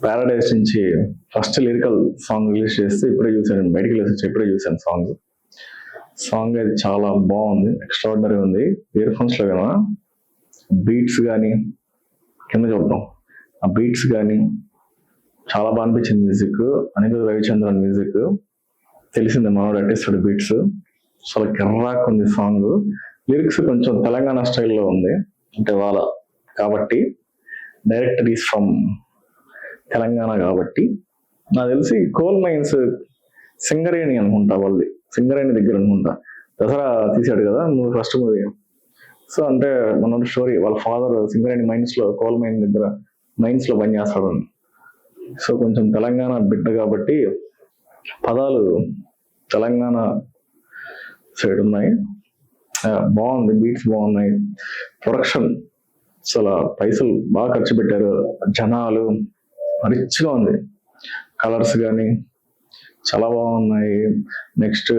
Paradise నుంచి first lyrical song release చేస్తే ఇప్పుడే చూసాను, బయటికి వెళ్ళి ఇప్పుడే చూసాను సాంగ్ అయితే చాలా బాగుంది, ఎక్స్ట్రాడినరీ ఉంది. ఇయర్ ఫోన్స్ లో కదా బీట్స్ కానీ కింద చూద్దాం, ఆ బీట్స్ కానీ చాలా బాగా అనిపించింది. మ్యూజిక్ అనిరుద్ రవిచంద్రన్ మ్యూజిక్, తెలిసింది మనోడు అట్టేస్తాడు బీట్స్, చాలా కిర్రాక్ ఉంది సాంగ్. లిరిక్స్ కొంచెం తెలంగాణ స్టైల్లో ఉంది, అంటే వాళ్ళ కాబట్టి డైరెక్టర్ ఈస్ ఫ్రమ్ తెలంగాణ కాబట్టి నాకు తెలిసి కోల్ మైన్స్ సింగరేణి అనుకుంటా, వాళ్ళది సింగరేణి దగ్గర అనుకుంటా. దసరా తీసాడు కదా నువ్వు ఫస్ట్ మూవీ, సో అంటే మన స్టోరీ వాళ్ళ ఫాదర్ సింగరేణి మైన్స్ లో కోల్ మైన్ దగ్గర మైన్స్ లో పనిచేస్తాడు. సో కొంచెం తెలంగాణ బిడ్డ కాబట్టి పదాలు తెలంగాణ సైడ్ ఉన్నాయి. బాగుంది, బీట్స్ బాగున్నాయి, ప్రొడక్షన్ చాలా పైసలు బాగా ఖర్చు పెట్టారు, జనాలు రిచ్గా ఉంది, కలర్స్ కానీ చాలా బాగున్నాయి. నెక్స్ట్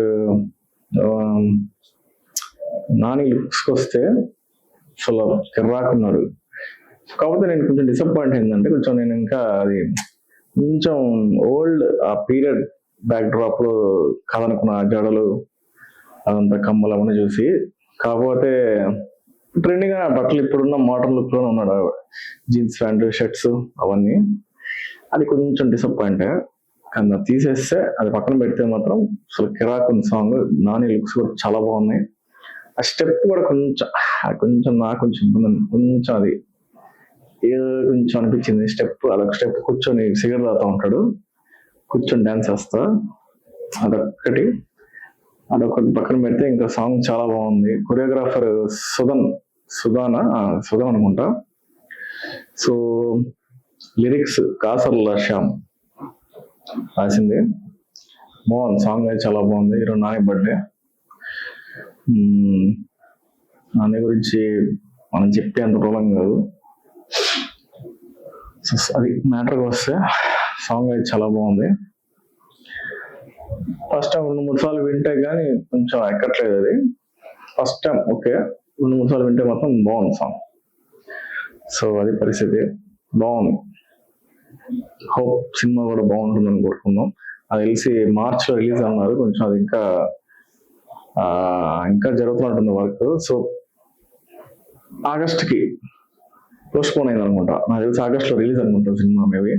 నాని లుక్స్కి వస్తే అసలు కిర్రాకున్నాడు. కాకపోతే నేను కొంచెం డిసప్పాయింట్ అయిందంటే కొంచెం నేను ఇంకా అది కొంచెం ఓల్డ్ ఆ పీరియడ్ బ్యాక్ డ్రాప్ లో కాదనుకున్న జడలు అదంతా కమ్మలు అవన్నీ చూసి, కాకపోతే ట్రెండింగ్ గా బట్టలు ఇప్పుడున్న మోడర్న్ లుక్ లోనే ఉన్నాడు, జీన్స్ ప్యాంటు షర్ట్స్ అవన్నీ, అది కొంచెం డిసప్పాయింట్. కానీ తీసేస్తే అది పక్కన పెడితే మాత్రం అసలు కిరాక్ ఉంది సాంగ్. నాని లుక్స్ కూడా చాలా బాగున్నాయి, ఆ స్టెప్ కూడా కొంచెం నాకు కొంచెం అది కొంచెం అనిపించింది స్టెప్. అదొక స్టెప్ కూర్చొని సిగరెట్ తాగుతూ ఉంటాడు, కూర్చొని డాన్స్ చేస్తా, అదొక్కటి పక్కన పెడితే ఇంకా సాంగ్ చాలా బాగుంది. కొరియోగ్రాఫర్ సుధాన్ అనుకుంటా. సో లిరిక్స్ కాసర్ల శ్యామ్ రాసింది, బాగుంది సాంగ్ అయితే చాలా బాగుంది. ఈరోజు నాని బర్త్డే, నాని గురించి మనం చెప్పే అంత రోలం కాదు. అది మ్యాటర్కి వస్తే సాంగ్ అయితే చాలా బాగుంది. ఫస్ట్ టైం 2-3 సార్లు వింటే కానీ కొంచెం ఎక్కట్లేదు అది. ఫస్ట్ టైం ఓకే, 2-3 సార్లు వింటే మాత్రం బాగుంది సాంగ్. సో అది పరిస్థితి, బాగుంది. హోప్ సినిమా కూడా బాగుంటుందని కోరుకుందాం. అది తెలిసి మార్చ్ లో రిలీజ్ అన్నారు, కొంచెం అది ఇంకా జరుగుతున్నట్టుంది వర్క్. సో ఆగస్ట్కి పోస్ట్పోన్ అయింది అనుకుంటా, నాకు తెలిసి ఆగస్ట్ లో రిలీజ్ అనుకుంటాం సినిమా. మేబీ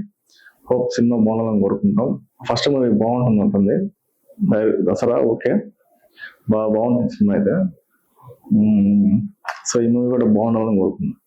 హోప్ సినిమా బాగుండాలని కోరుకుంటాం. ఫస్ట్ మూవీ బాగుంటుంది ఉంటుంది, దసరా ఓకే బాగుంటుంది సినిమా అయితే. సో ఈ మూవీ కూడా బాగుండాలని కోరుకుంటాం.